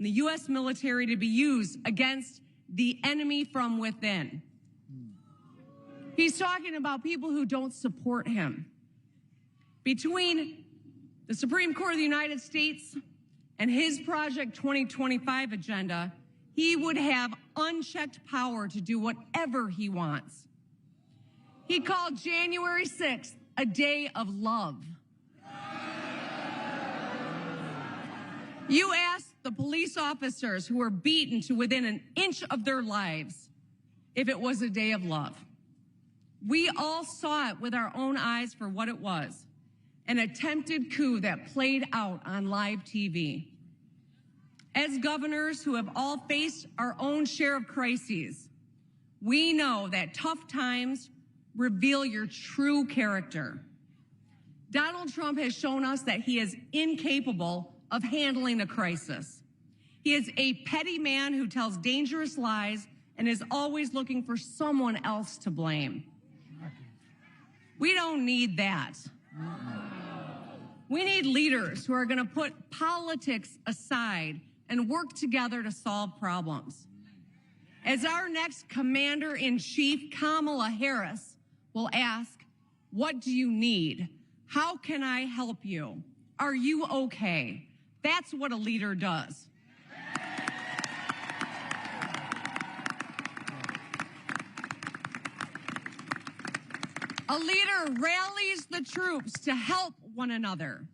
and the U.S. military to be used against the enemy from within. He's talking about people who don't support him. Between the Supreme Court of the United States and his Project 2025 agenda, he would have unchecked power to do whatever he wants. He called January 6th a day of love. You asked the police officers who were beaten to within an inch of their lives if it was a day of love. We all saw it with our own eyes for what it was, an attempted coup that played out on live TV. As governors who have all faced our own share of crises, we know that tough times reveal your true character. Donald Trump has shown us that he is incapable of handling a crisis. He is a petty man who tells dangerous lies and is always looking for someone else to blame. We don't need that. We need leaders who are going to put politics aside and work together to solve problems. As our next Commander-in-Chief, Kamala Harris, will ask, what do you need? How can I help you? Are you okay? That's what a leader does. A leader rallies the troops to help one another.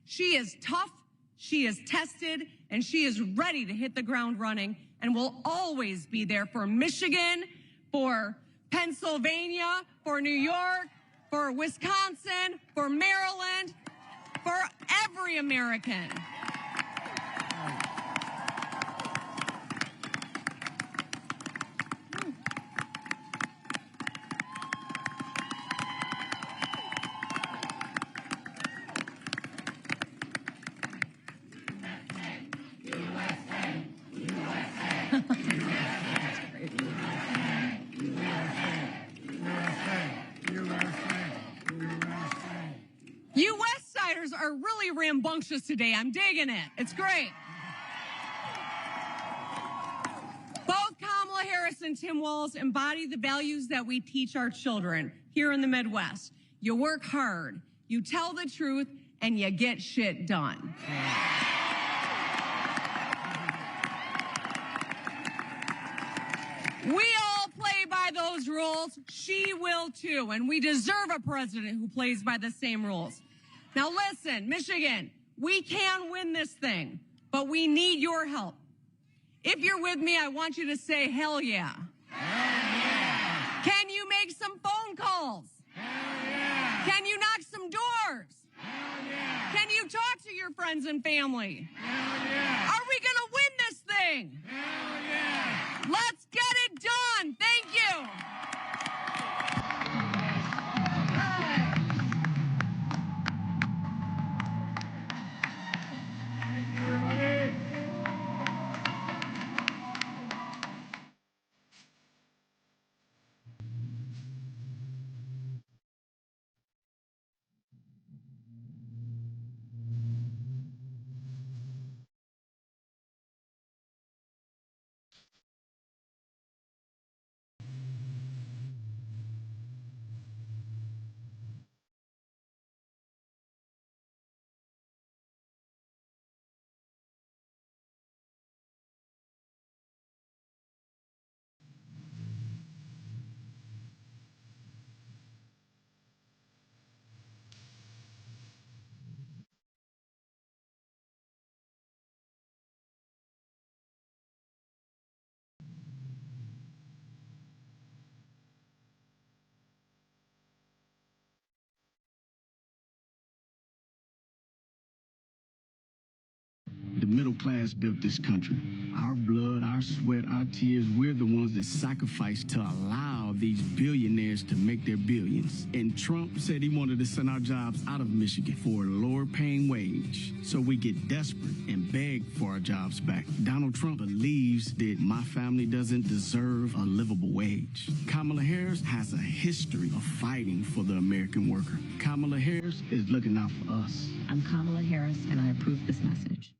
She is tough, she is tested, and she is ready to hit the ground running and will always be there for Michigan, for Pennsylvania, for New York, for Wisconsin, for Maryland, for every American. You West Siders are really rambunctious today. I'm digging it. It's great. Both Kamala Harris and Tim Walz embody the values that we teach our children here in the Midwest. You work hard, you tell the truth, and you get shit done. We all play by those rules. She will too. And we deserve a president who plays by the same rules. Now listen, Michigan, we can win this thing, but we need your help. If you're with me, I want you to say, hell yeah. Hell yeah. Can you make some phone calls? Hell yeah. Can you knock some doors? Hell yeah. Can you talk to your friends and family? Hell yeah. Are we going to win this thing? Hell yeah. Let's get it done. Thank you. The middle class built this country. Our blood, our sweat, our tears, we're the ones that sacrificed to allow these billionaires to make their billions. And Trump said he wanted to send our jobs out of Michigan for a lower paying wage. So we get desperate and beg for our jobs back. Donald Trump believes that my family doesn't deserve a livable wage. Kamala Harris has a history of fighting for the American worker. Kamala Harris is looking out for us. I'm Kamala Harris, and I approve this message.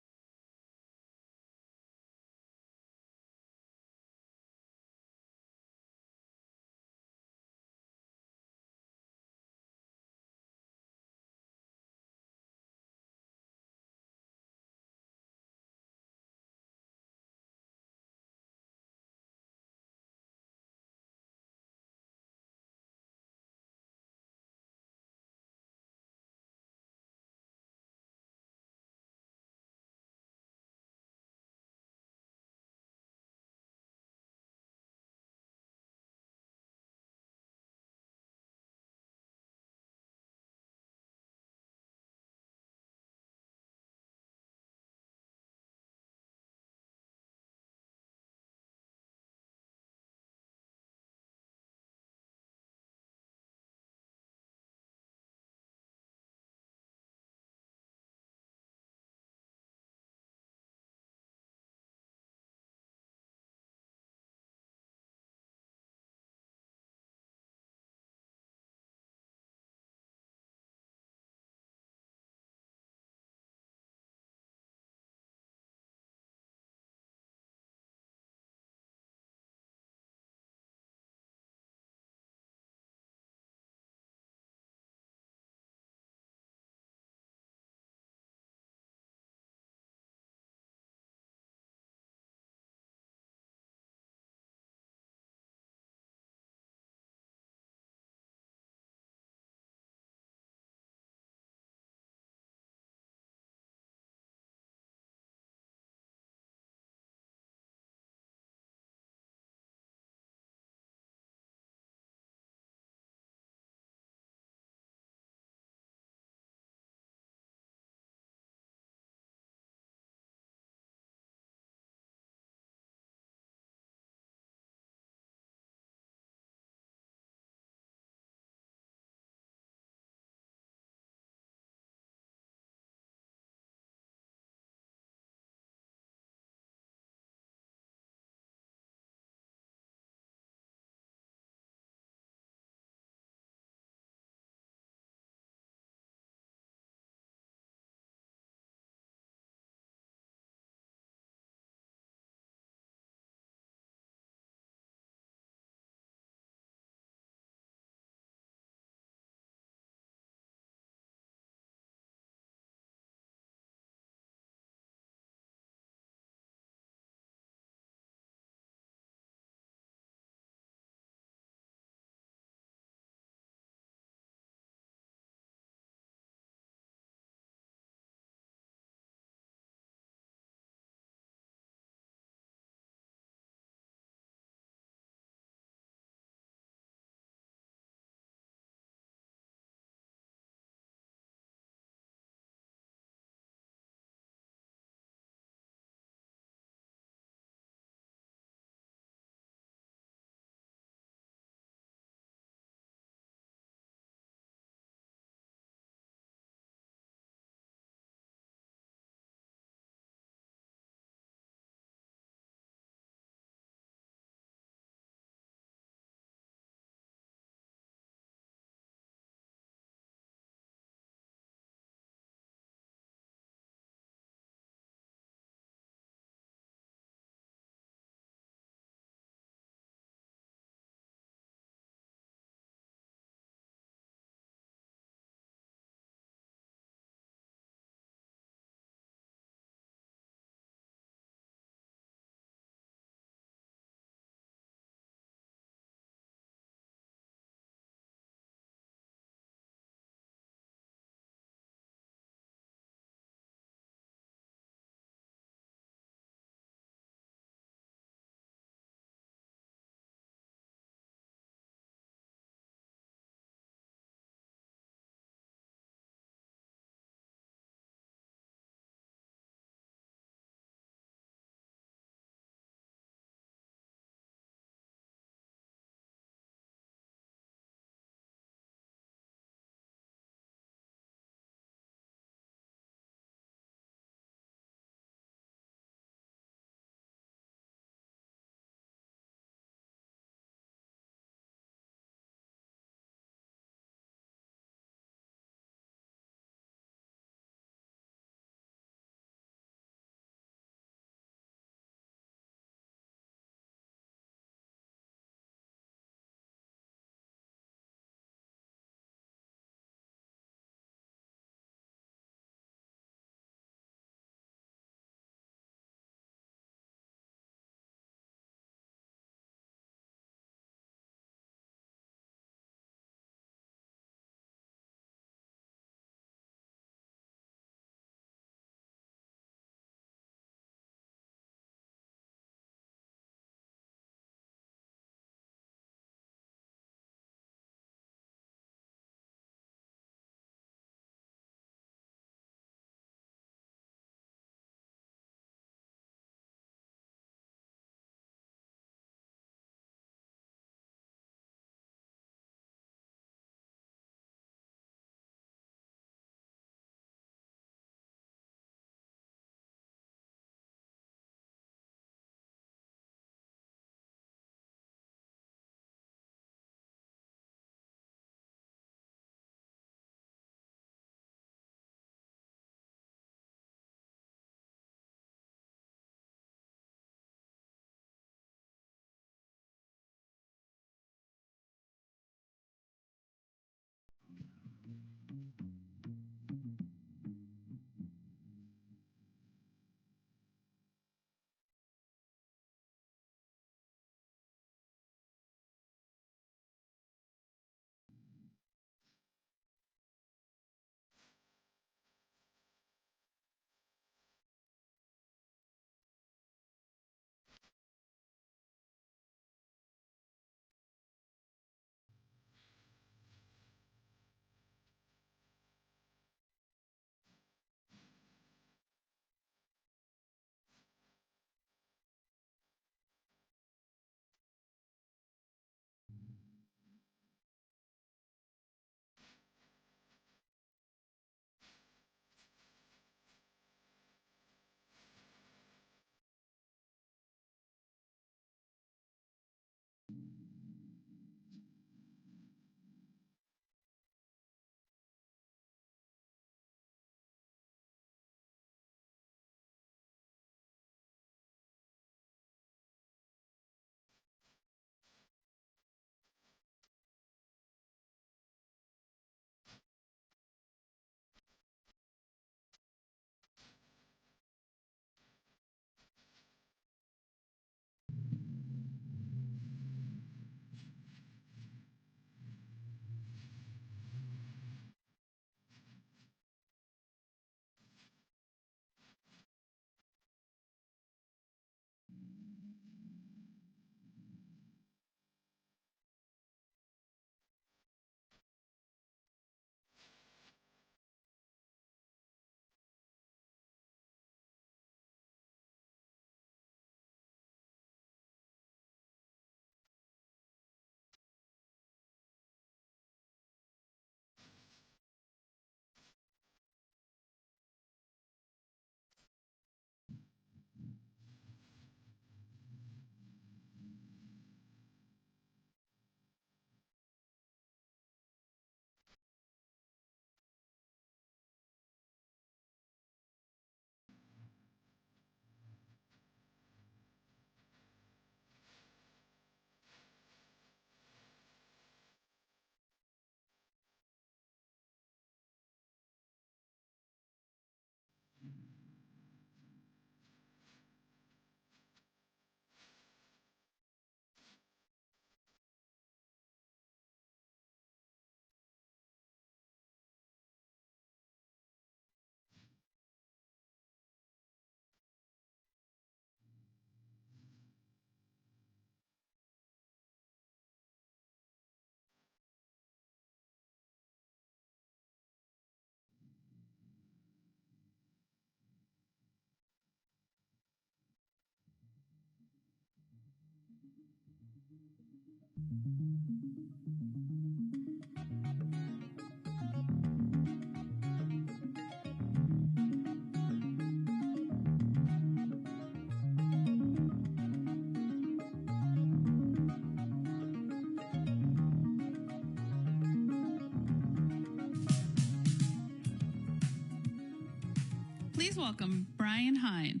Please welcome Brian Hine.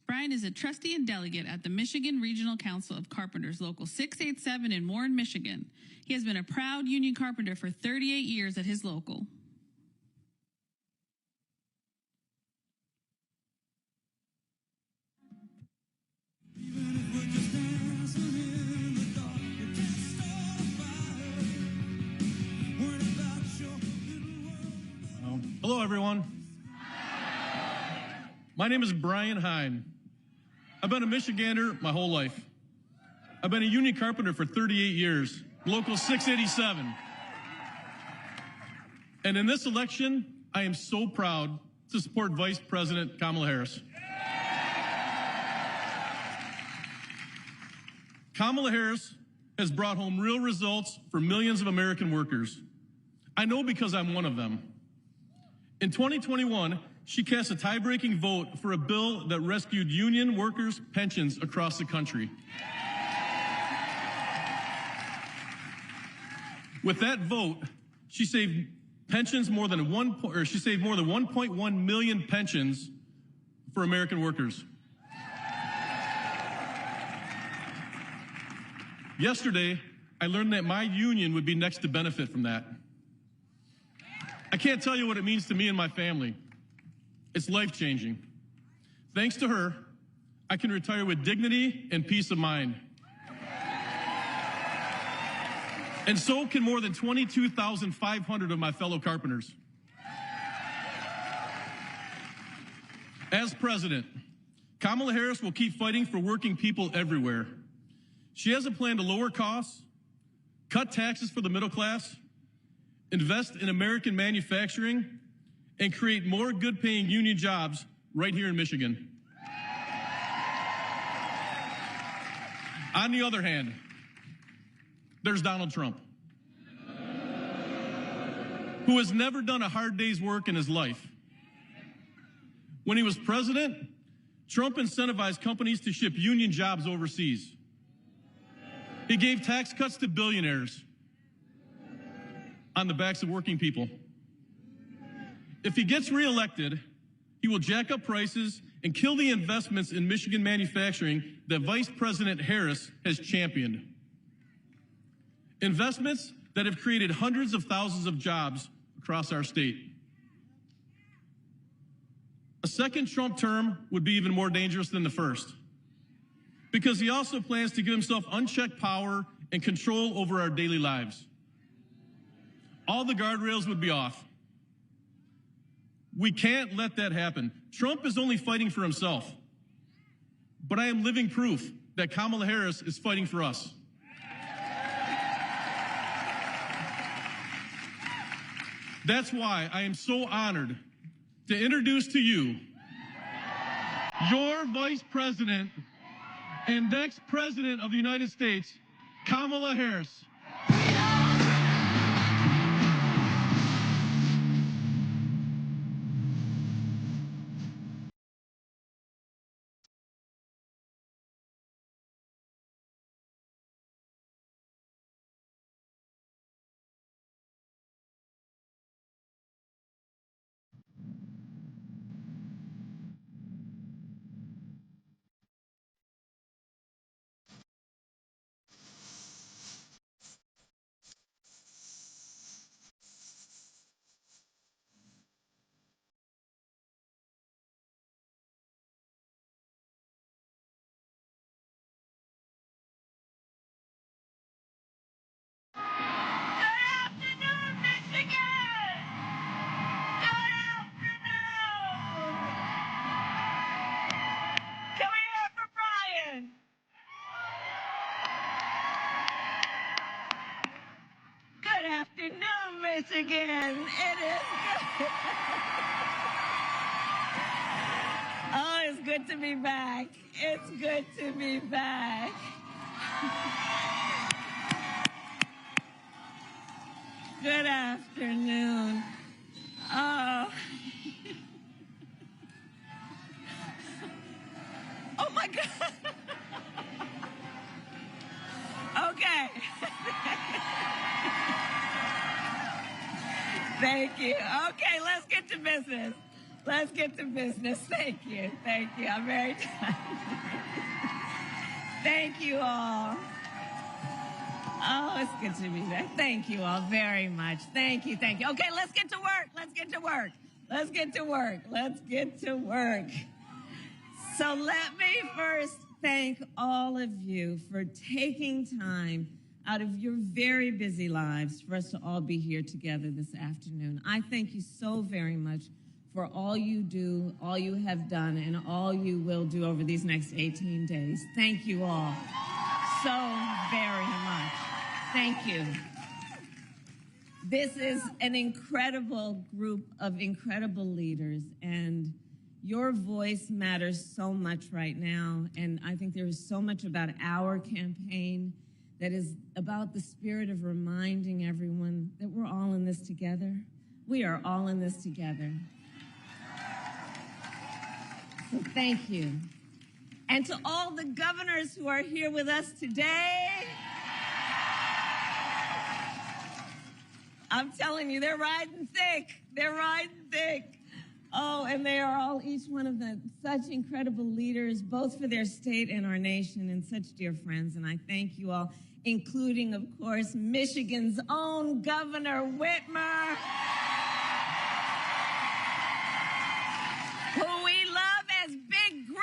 Brian is a trustee and delegate at the Michigan Regional Council of Carpenters, Local 687 in Warren, Michigan. He has been a proud union carpenter for 38 years at his local. Hello, everyone. My name is Brian Hine. I've been a Michigander my whole life. I've been a union carpenter for 38 years, Local 687. And in this election, I am so proud to support Vice President Kamala Harris. Kamala Harris has brought home real results for millions of American workers. I know because I'm one of them. In 2021, she cast a tie-breaking vote for a bill that rescued union workers' pensions across the country. With that vote, she saved pensions more than 1.1 million pensions for American workers. Yesterday, I learned that my union would be next to benefit from that. I can't tell you what it means to me and my family. It's life-changing. Thanks to her, I can retire with dignity and peace of mind. And so can more than 22,500 of my fellow carpenters. As president, Kamala Harris will keep fighting for working people everywhere. She has a plan to lower costs, cut taxes for the middle class, invest in American manufacturing, and create more good-paying union jobs right here in Michigan. On the other hand, there's Donald Trump, who has never done a hard day's work in his life. When he was president, Trump incentivized companies to ship union jobs overseas. He gave tax cuts to billionaires on the backs of working people. If he gets reelected, he will jack up prices and kill the investments in Michigan manufacturing that Vice President Harris has championed. Investments that have created hundreds of thousands of jobs across our state. A second Trump term would be even more dangerous than the first, because he also plans to give himself unchecked power and control over our daily lives. All the guardrails would be off. We can't let that happen. Trump is only fighting for himself. But I am living proof that Kamala Harris is fighting for us. That's why I am so honored to introduce to you your Vice President and next President of the United States, Kamala Harris. Michigan. It is good. Oh, it's good to be back. It's good to be back. Good afternoon. Oh my God. Okay. Thank you. Okay, let's get to business. Let's get to business. Thank you. Thank you. I'm very tired. Thank you all. Oh, it's good to be back. Thank you all very much. Thank you. Thank you. Okay, let's get to work. Let's get to work. Let's get to work. Let's get to work. So let me first thank all of you for taking time out of your very busy lives for us to all be here together this afternoon. I thank you so very much for all you do, all you have done, and all you will do over these next 18 days. Thank you all so very much. Thank you. This is an incredible group of incredible leaders, and your voice matters so much right now, and I think there is so much about our campaign that is about the spirit of reminding everyone that we're all in this together. We are all in this together. So thank you. And to all the governors who are here with us today, I'm telling you, they're riding thick. They're riding thick. Oh, and they are all, each one of them, such incredible leaders, both for their state and our nation, and such dear friends. And I thank you all, including, of course, Michigan's own Governor Whitmer, who we love as Big Grudge.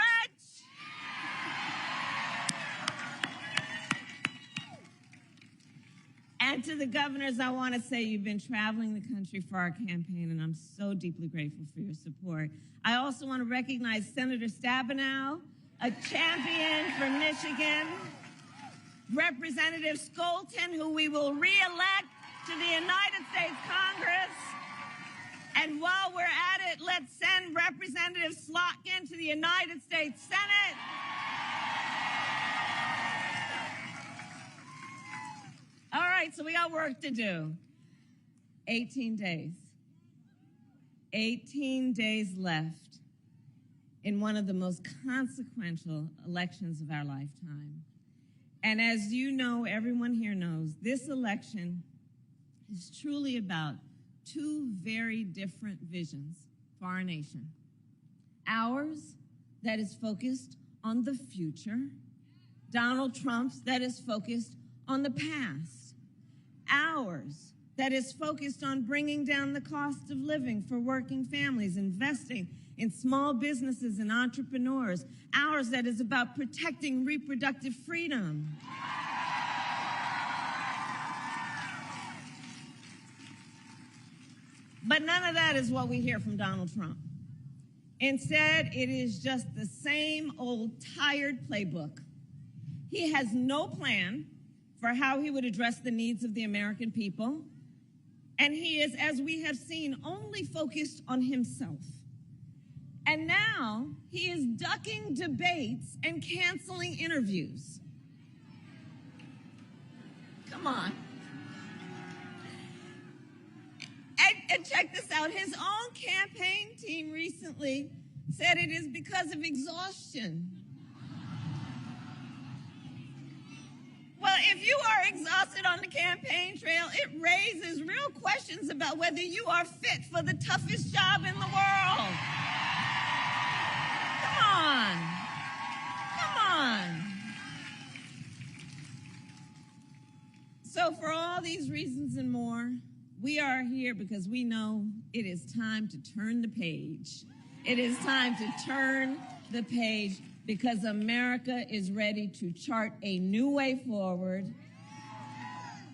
And to the governors, I want to say you've been traveling the country for our campaign, and I'm so deeply grateful for your support. I also want to recognize Senator Stabenow, a champion for Michigan, Representative Skolton, who we will re-elect to the United States Congress. And while we're at it, let's send Representative Slotkin to the United States Senate. All right, so we got work to do. 18 days. 18 days left in one of the most consequential elections of our lifetime. And as you know, everyone here knows, this election is truly about two very different visions for our nation. Ours, that is focused on the future. Donald Trump's, that is focused on the past. Ours, that is focused on bringing down the cost of living for working families, investing in small businesses and entrepreneurs. Ours, that is about protecting reproductive freedom. But none of that is what we hear from Donald Trump. Instead, it is just the same old tired playbook. He has no plan for how he would address the needs of the American people. And he is, as we have seen, only focused on himself. And now he is ducking debates and canceling interviews. Come on. And check this out. His own campaign team recently said it is because of exhaustion. Well, if you are exhausted on the campaign trail, it raises real questions about whether you are fit for the toughest job in the world. Come on. Come on. So for all these reasons and more, we are here because we know it is time to turn the page. It is time to turn the page because America is ready to chart a new way forward.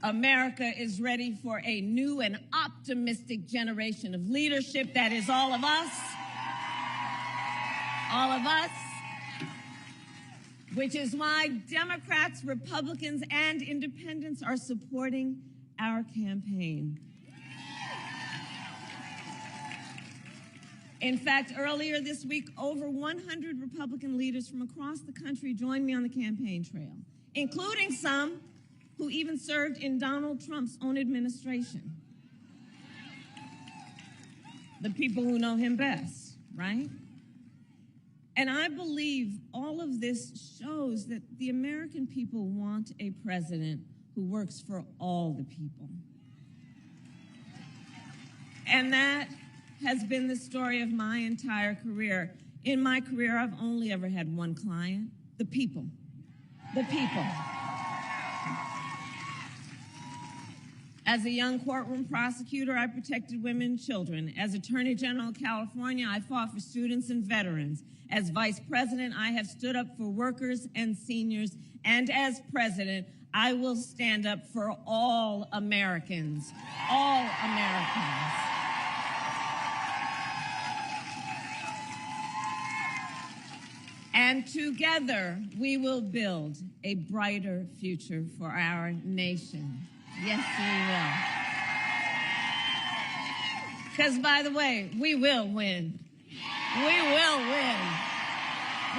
America is ready for a new and optimistic generation of leadership that is all of us. All of us. Which is why Democrats, Republicans, and independents are supporting our campaign. In fact, earlier this week, over 100 Republican leaders from across the country joined me on the campaign trail, including some who even served in Donald Trump's own administration. the people who know him best, right? And I believe all of this shows that the American people want a president who works for all the people. And that has been the story of my entire career. In my career, I've only ever had one client, the people. The people. As a young courtroom prosecutor, I protected women and children. As Attorney General of California, I fought for students and veterans. As Vice President, I have stood up for workers and seniors. And as President, I will stand up for all Americans. All Americans. And together, we will build a brighter future for our nation. Yes, we will. Because, by the way, we will win. We will win.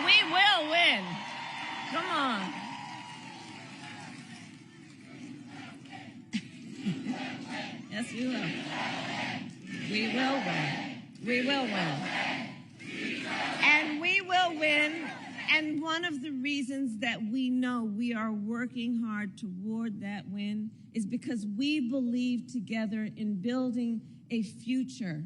We will win. Come on. Yes, we will. We will win. We will win. And we will win. And one of the reasons that we know we are working hard toward that win is because we believe together in building a future,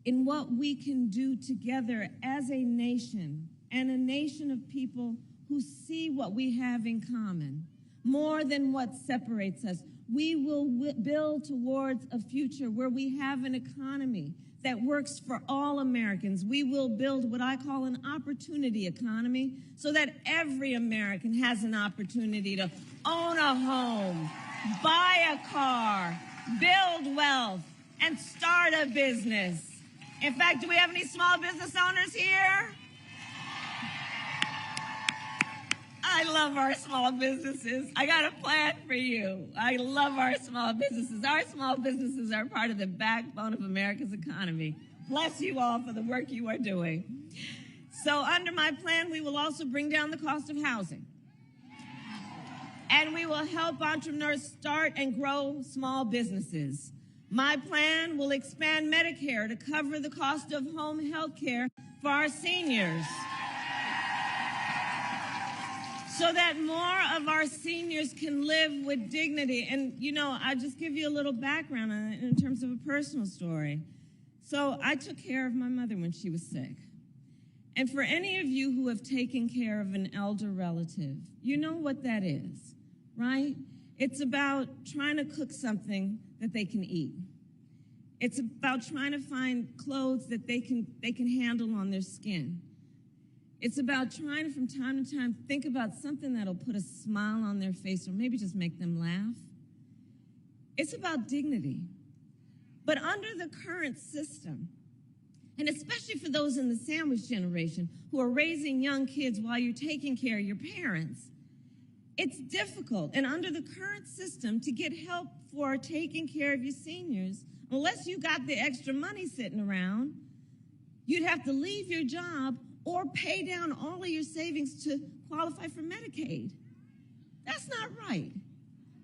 in what we can do together as a nation, and a nation of people who see what we have in common, more than what separates us. We will build towards a future where we have an economy that works for all Americans. We will build what I call an opportunity economy so that every American has an opportunity to own a home, buy a car, build wealth, and start a business. In fact, do we have any small business owners here? I love our small businesses. I got a plan for you. I love our small businesses. Our small businesses are part of the backbone of America's economy. Bless you all for the work you are doing. So under my plan, we will also bring down the cost of housing. And we will help entrepreneurs start and grow small businesses. My plan will expand Medicare to cover the cost of home health care for our seniors, so that more of our seniors can live with dignity. And, you know, I'll just give you a little background on it in terms of a personal story. So I took care of my mother when she was sick. And for any of you who have taken care of an elder relative, you know what that is, right? It's about trying to cook something that they can eat. It's about trying to find clothes that they can handle on their skin. It's about trying to, from time to time, think about something that'll put a smile on their face or maybe just make them laugh. It's about dignity. But under the current system, and especially for those in the sandwich generation who are raising young kids while you're taking care of your parents, it's difficult. And under the current system, to get help for taking care of your seniors, unless you got the extra money sitting around, you'd have to leave your job or pay down all of your savings to qualify for Medicaid. That's not right.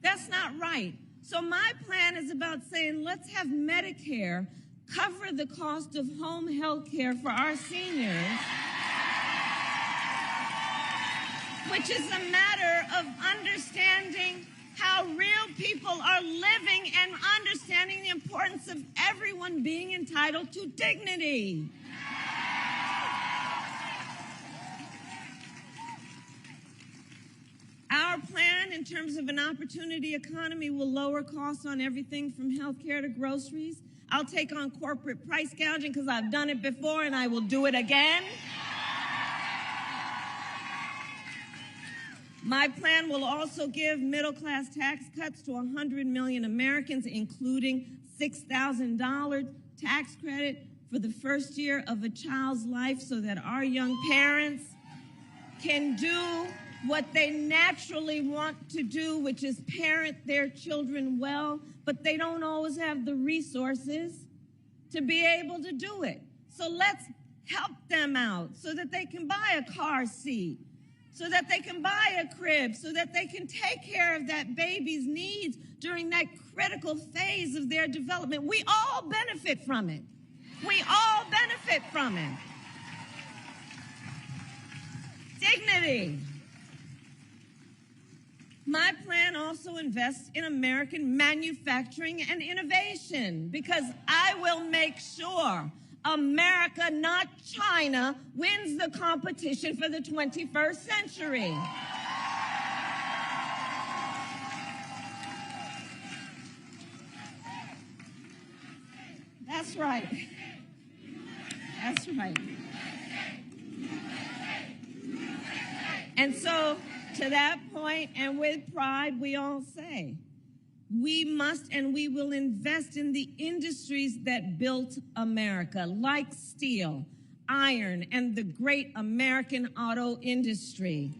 That's not right. So my plan is about saying, let's have Medicare cover the cost of home health care for our seniors, which is a matter of understanding how real people are living and understanding the importance of everyone being entitled to dignity. Our plan in terms of an opportunity economy will lower costs on everything from healthcare to groceries. I'll take on corporate price gouging because I've done it before and I will do it again. My plan will also give middle-class tax cuts to 100 million Americans, including $6,000 tax credit for the first year of a child's life so that our young parents can do what they naturally want to do, which is parent their children well, but they don't always have the resources to be able to do it. So let's help them out so that they can buy a car seat, so that they can buy a crib, so that they can take care of that baby's needs during that critical phase of their development. We all benefit from it. We all benefit from it. Dignity. My plan also invests in American manufacturing and innovation because I will make sure America, not China, wins the competition for the 21st century. That's right. That's right. And so, to that point, and with pride, we all say, we must and we will invest in the industries that built America, like steel, iron, and the great American auto industry.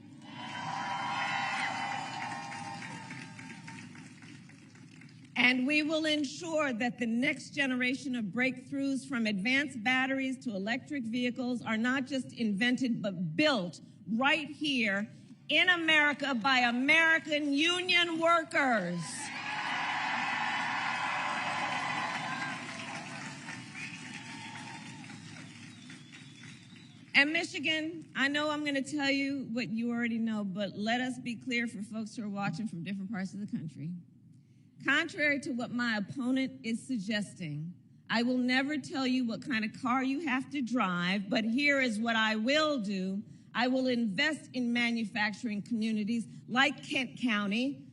And we will ensure that the next generation of breakthroughs from advanced batteries to electric vehicles are not just invented, but built right here in America by American union workers. And Michigan, I know I'm going to tell you what you already know, but let us be clear for folks who are watching from different parts of the country. Contrary to what my opponent is suggesting, I will never tell you what kind of car you have to drive, but here is what I will do. I will invest in manufacturing communities like Kent County.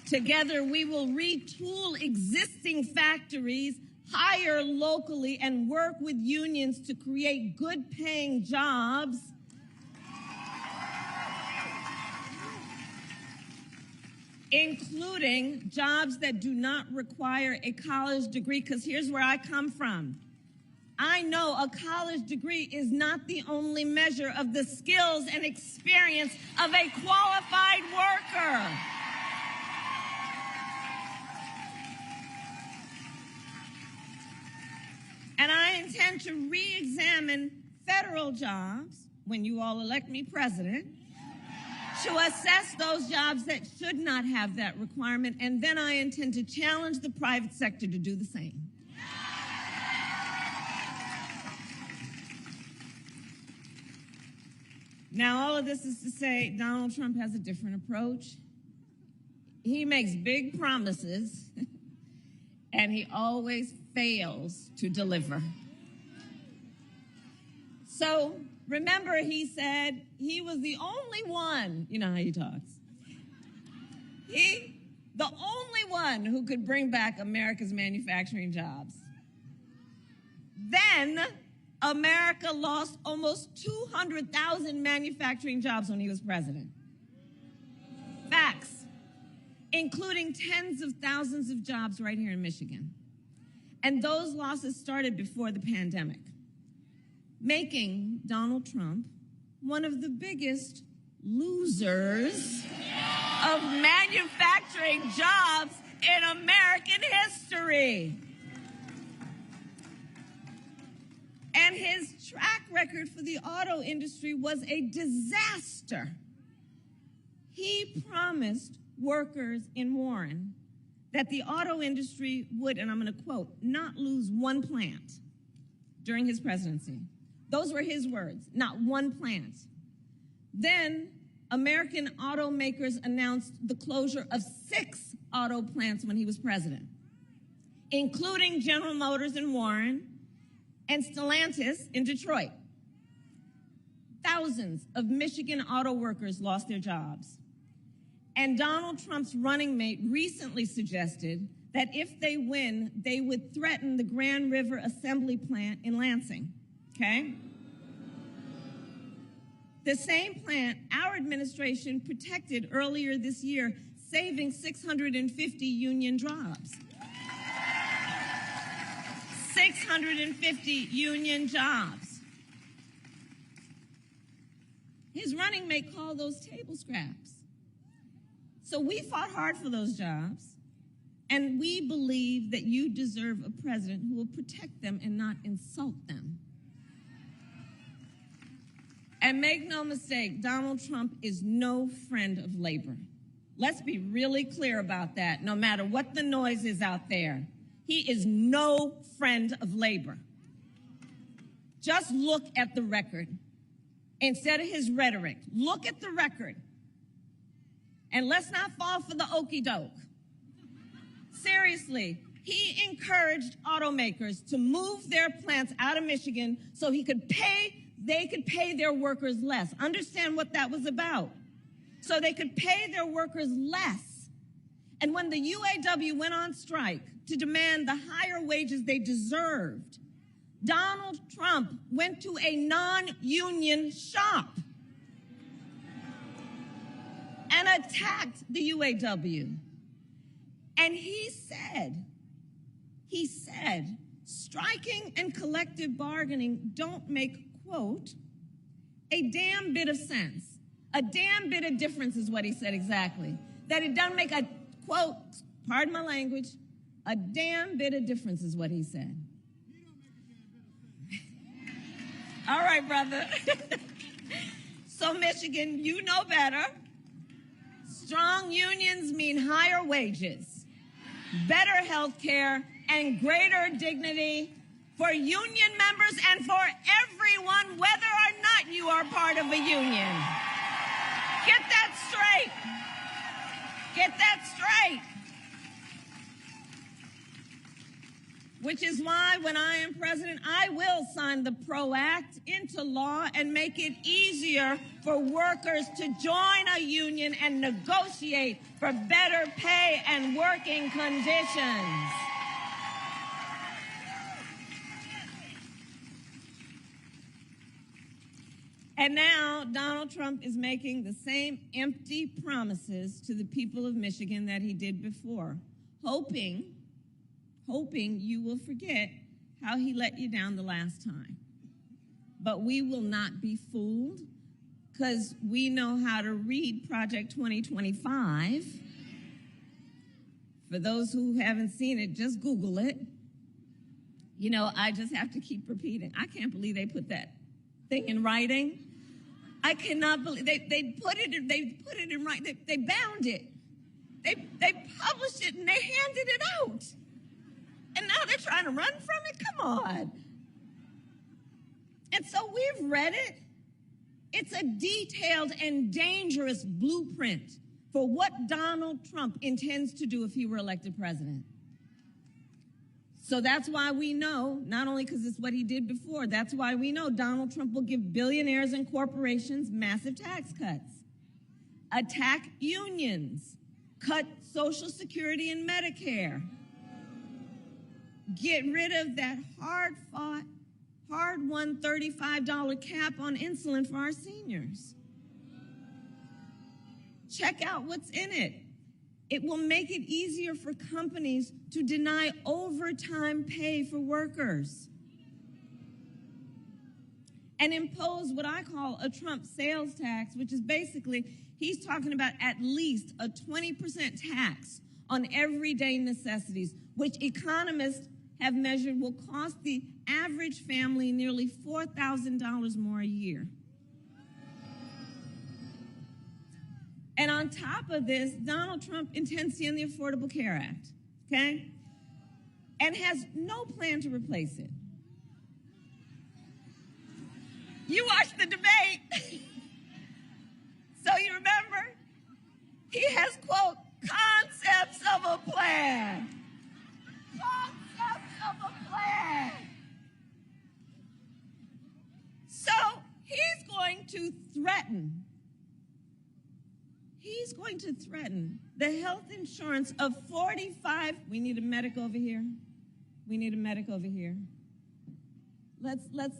Together, we will retool existing factories, hire locally, and work with unions to create good-paying jobs. Including jobs that do not require a college degree, because here's where I come from. I know a college degree is not the only measure of the skills and experience of a qualified worker. And I intend to re-examine federal jobs when you all elect me president, to assess those jobs that should not have that requirement, and then I intend to challenge the private sector to do the same. Now, all of this is to say Donald Trump has a different approach. He makes big promises, and he always fails to deliver. So, remember, he said he was the only one, you know how he talks. The only one who could bring back America's manufacturing jobs. Then, America lost almost 200,000 manufacturing jobs when he was president. Facts, including tens of thousands of jobs right here in Michigan. And those losses started before the pandemic, making Donald Trump one of the biggest losers of manufacturing jobs in American history. And his track record for the auto industry was a disaster. He promised workers in Warren that the auto industry would, and I'm going to quote, not lose one plant during his presidency. Those were his words, not one plant. Then American automakers announced the closure of 6 auto plants when he was president, including General Motors in Warren and Stellantis in Detroit. Thousands of Michigan auto workers lost their jobs. And Donald Trump's running mate recently suggested that if they win, they would threaten the Grand River Assembly Plant in Lansing, okay? The same plant our administration protected earlier this year, saving 650 union jobs. 650 union jobs. His running mate called those table scraps. So we fought hard for those jobs, and we believe that you deserve a president who will protect them and not insult them. And make no mistake, Donald Trump is no friend of labor. Let's be really clear about that, no matter what the noise is out there. He is no friend of labor. Just look at the record. Instead of his rhetoric, look at the record. And let's not fall for the okie doke. Seriously, he encouraged automakers to move their plants out of Michigan so they could pay their workers less. Understand what that was about. So they could pay their workers less. And when the UAW went on strike to demand the higher wages they deserved, Donald Trump went to a non-union shop and attacked the UAW. And he said, striking and collective bargaining don't make, quote, a damn bit of sense. A damn bit of difference is what he said exactly. That it doesn't make a, quote, pardon my language, a damn bit of difference is what he said. All right, brother. So, Michigan, you know better. Strong unions mean higher wages, better health care, and greater dignity for union members and for everyone, whether or not you are part of a union. Get that straight. Get that straight. Which is why when I am president, I will sign the PRO Act into law and make it easier for workers to join a union and negotiate for better pay and working conditions. And now Donald Trump is making the same empty promises to the people of Michigan that he did before, hoping you will forget how he let you down the last time. But we will not be fooled, because we know how to read Project 2025. For those who haven't seen it, just Google it. You know, I just have to keep repeating. I can't believe they put that thing in writing. I cannot believe they put it in writing. They bound it. They published it and they handed it out. And now they're trying to run from it? Come on. And so we've read it. It's a detailed and dangerous blueprint for what Donald Trump intends to do if he were elected president. So that's why we know, not only because it's what he did before, that's why we know Donald Trump will give billionaires and corporations massive tax cuts, attack unions, cut Social Security and Medicare, get rid of that hard-fought, hard-won $35 cap on insulin for our seniors. Check out what's in it. It will make it easier for companies to deny overtime pay for workers and impose what I call a Trump sales tax, which is basically, he's talking about at least a 20% tax on everyday necessities, which economists have measured will cost the average family nearly $4,000 more a year. And on top of this, Donald Trump intends to end the Affordable Care Act, okay? And has no plan to replace it. You watched the debate. So you remember? He has, quote, concepts of a plan. Concepts of a plan. So he's going to threaten the health insurance of 45, we need a medic over here. We need a medic over here. Let's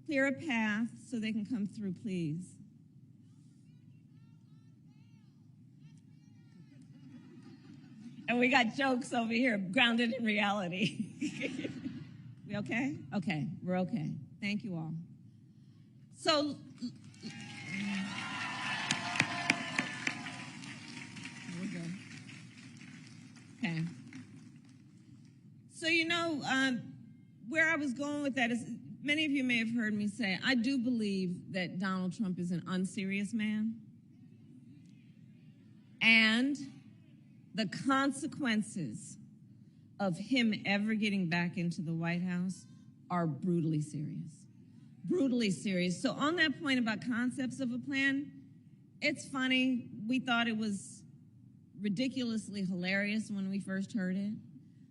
clear a path so they can come through, please. And we got jokes over here, grounded in reality. We okay? Okay, we're okay. Thank you all. So, okay. So, you know, where I was going with that is, many of you may have heard me say, I do believe that Donald Trump is an unserious man. And the consequences of him ever getting back into the White House are brutally serious. Brutally serious. So on that point about concepts of a plan, it's funny. We thought it was ridiculously hilarious when we first heard it.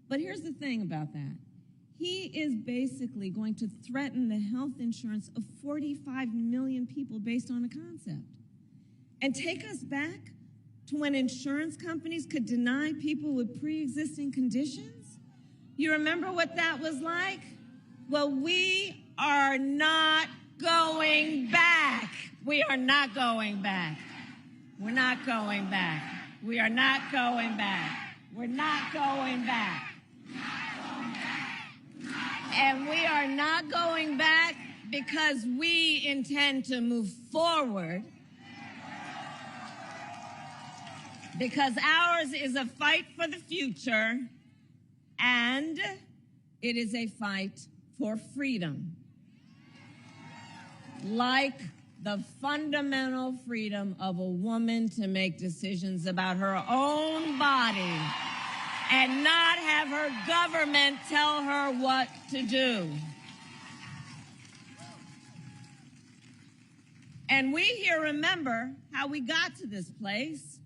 But here's the thing about that. He is basically going to threaten the health insurance of 45 million people based on a concept. And take us back to when insurance companies could deny people with pre-existing conditions? You remember what that was like? Well, we are not going back. We are not going back. We're not going back. We are not going back. We're not going back. And we are not going back because we intend to move forward. Because ours is a fight for the future, and it is a fight for freedom. Like the fundamental freedom of a woman to make decisions about her own body and not have her government tell her what to do. And we here remember how we got to this place,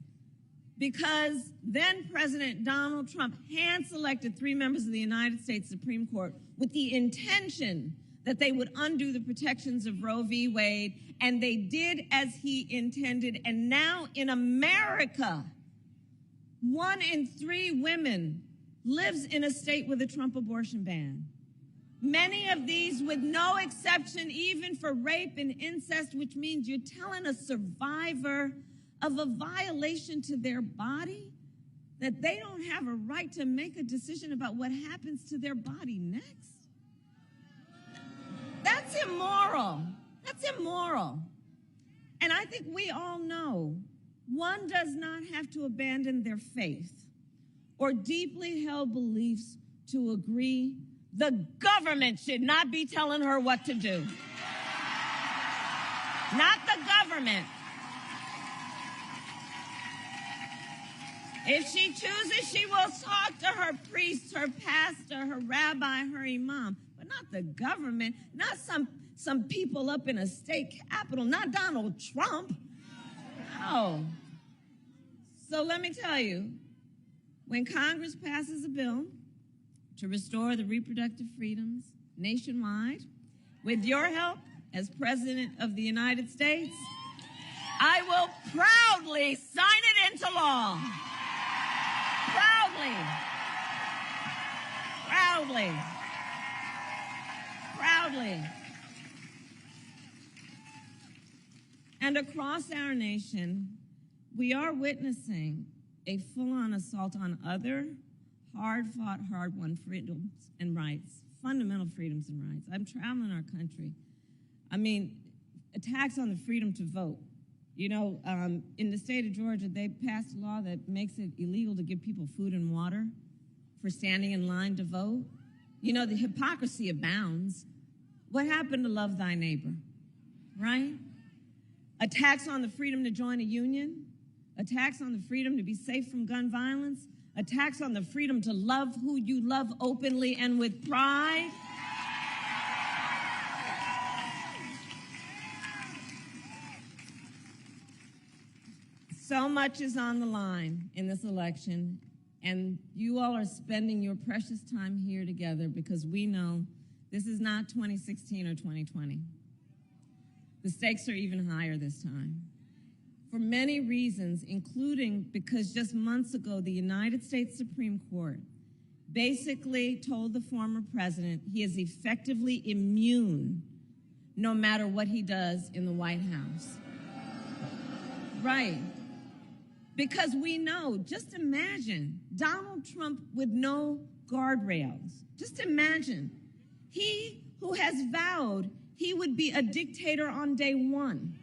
because then President Donald Trump hand-selected 3 members of the United States Supreme Court with the intention that they would undo the protections of Roe v. Wade, and they did as he intended. And now in America, 1 in 3 women lives in a state with a Trump abortion ban. Many of these with no exception, even for rape and incest, which means you're telling a survivor of a violation to their body that they don't have a right to make a decision about what happens to their body next. That's immoral. That's immoral. And I think we all know one does not have to abandon their faith or deeply held beliefs to agree the government should not be telling her what to do. Not the government. If she chooses, she will talk to her priest, her pastor, her rabbi, her imam, but not the government, not some people up in a state capitol, not Donald Trump. No. So let me tell you, when Congress passes a bill to restore the reproductive freedoms nationwide, with your help as President of the United States, I will proudly sign it into law. Proudly. Proudly. Proudly. And across our nation, we are witnessing a full-on assault on other hard-fought, hard-won freedoms and rights, fundamental freedoms and rights. I'm traveling our country. I mean, attacks on the freedom to vote. You know, in the state of Georgia, they passed a law that makes it illegal to give people food and water for standing in line to vote. You know, the hypocrisy abounds. What happened to love thy neighbor, right? Attacks on the freedom to join a union, attacks on the freedom to be safe from gun violence, attacks on the freedom to love who you love openly and with pride. So much is on the line in this election, and you all are spending your precious time here together because we know this is not 2016 or 2020. The stakes are even higher this time. For many reasons, including because just months ago, the United States Supreme Court basically told the former president he is effectively immune no matter what he does in the White House. Right. Because we know, just imagine Donald Trump with no guardrails. Just imagine. He who has vowed he would be a dictator on day one.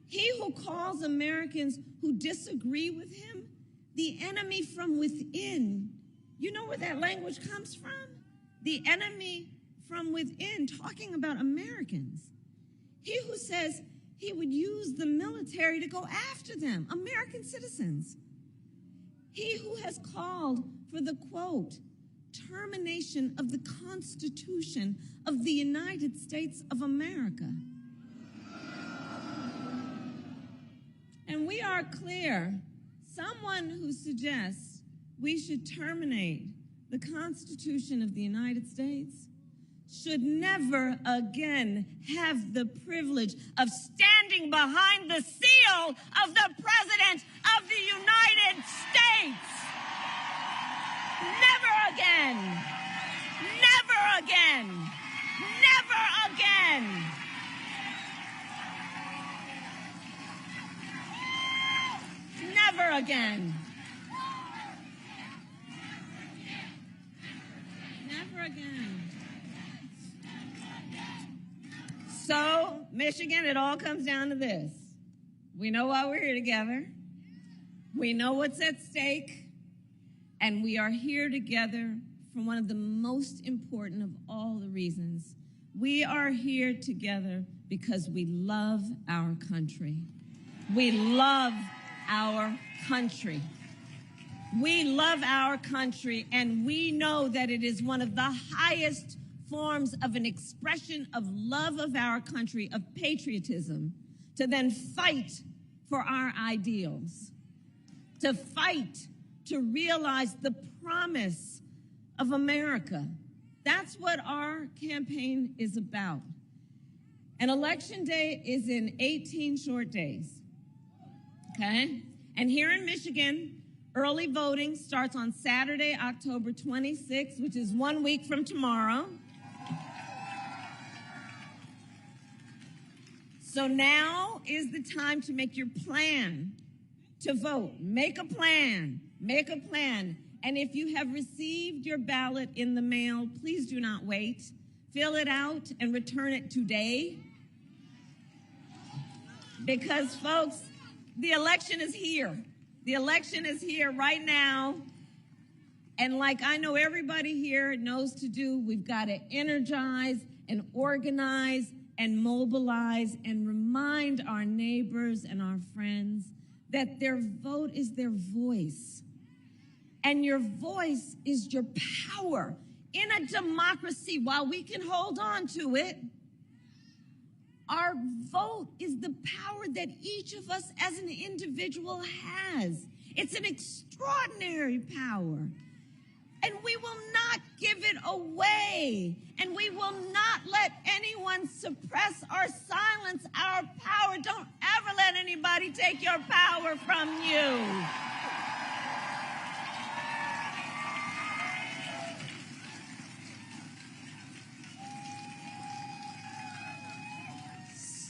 He who calls Americans who disagree with him the enemy from within. You know where that language comes from? The enemy from within, talking about Americans. He who says he would use the military to go after them, American citizens. He who has called for the, quote, termination of the Constitution of the United States of America. And we are clear, someone who suggests we should terminate the Constitution of the United States should never again have the privilege of standing behind the seal of the President of the United States. Never again. Never again. Never again. Never again. Never again. So, Michigan, it all comes down to this. We know why we're here together. We know what's at stake. And we are here together for one of the most important of all the reasons. We are here together because we love our country. We love our country. We love our country, and we know that it is one of the highest forms of an expression of love of our country, of patriotism, to then fight for our ideals, to fight to realize the promise of America. That's what our campaign is about. And Election Day is in 18 short days, okay? And here in Michigan, early voting starts on Saturday, October 26th, which is 1 week from tomorrow. So now is the time to make your plan to vote. Make a plan. Make a plan. And if you have received your ballot in the mail, please do not wait. Fill it out and return it today. Because, folks, the election is here. The election is here right now. And like I know everybody here knows to do, we've got to energize and organize and mobilize and remind our neighbors and our friends that their vote is their voice. And your voice is your power. In a democracy, while we can hold on to it, our vote is the power that each of us as an individual has. It's an extraordinary power. And we will not give it away. And we will not let anyone suppress or silence our power. Don't ever let anybody take your power from you.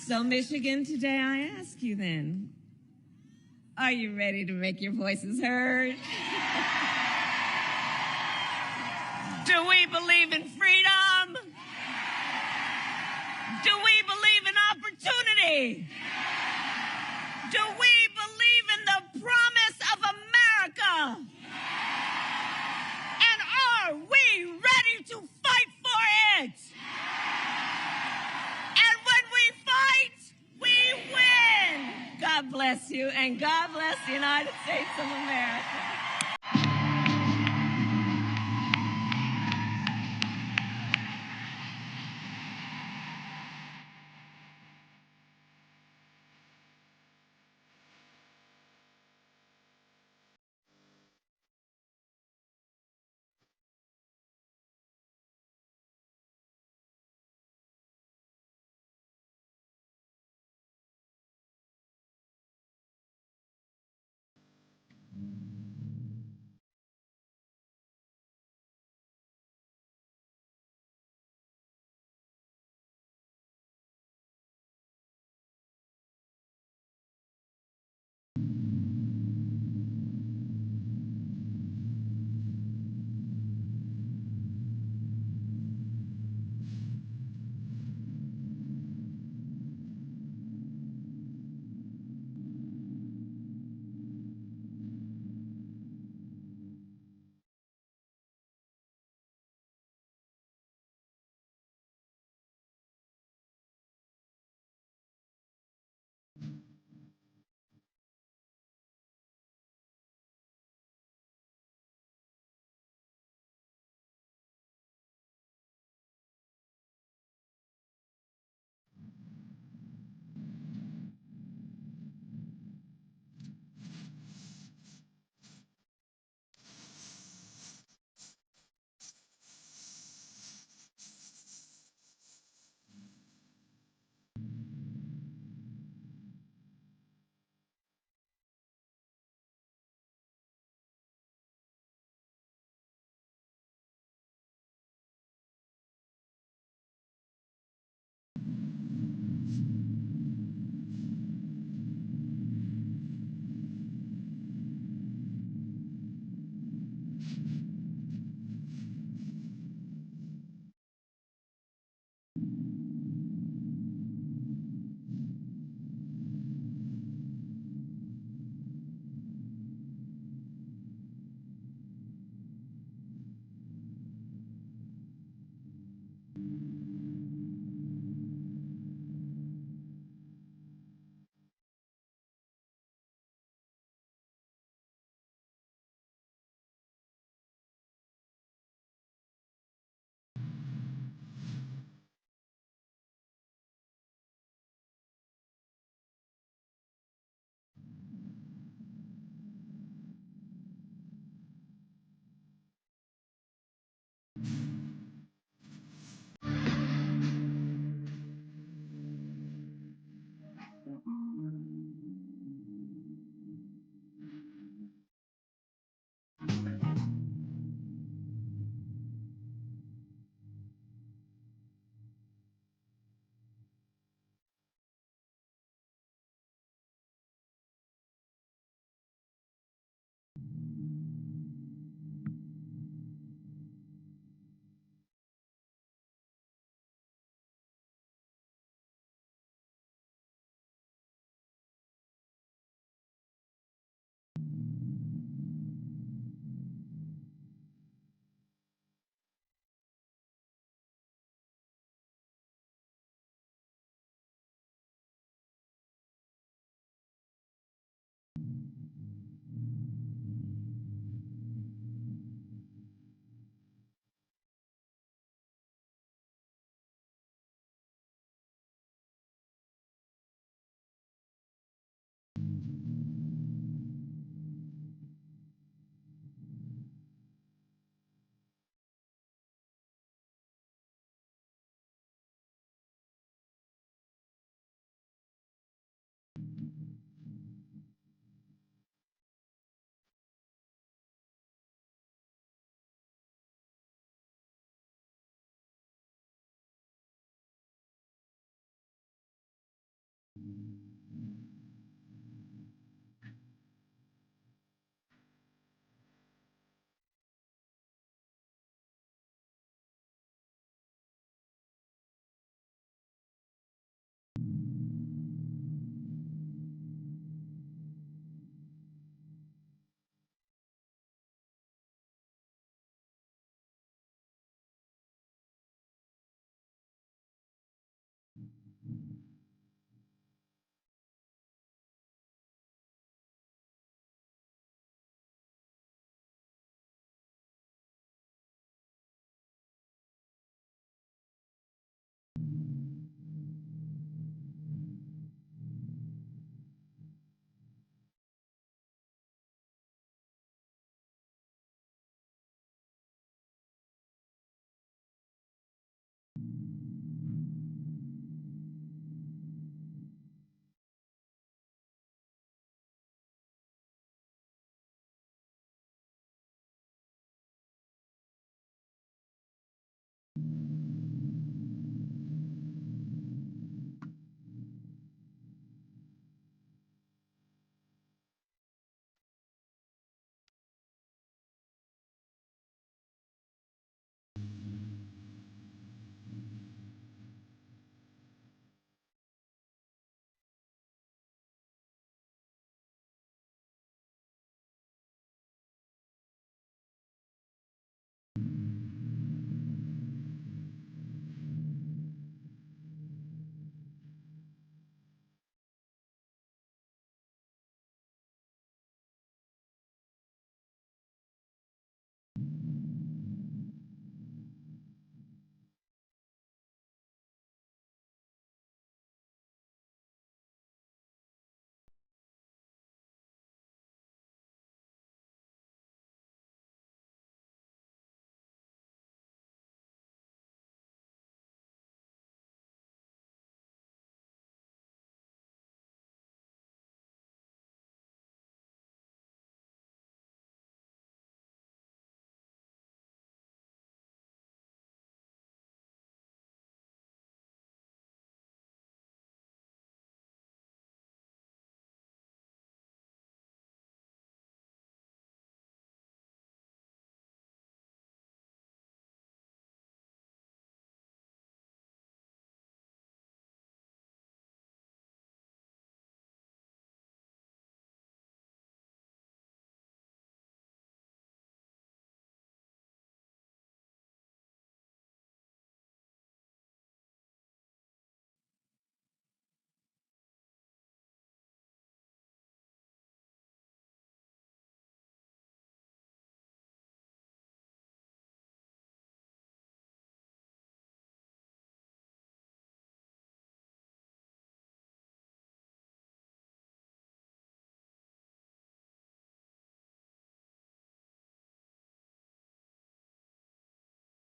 So, Michigan, today I ask you then, are you ready to make your voices heard? Do we believe in freedom? Do we believe in opportunity? Do we believe in the promise of America? And are we ready to fight for it? And when we fight, we win. God bless you, and God bless the United States of America.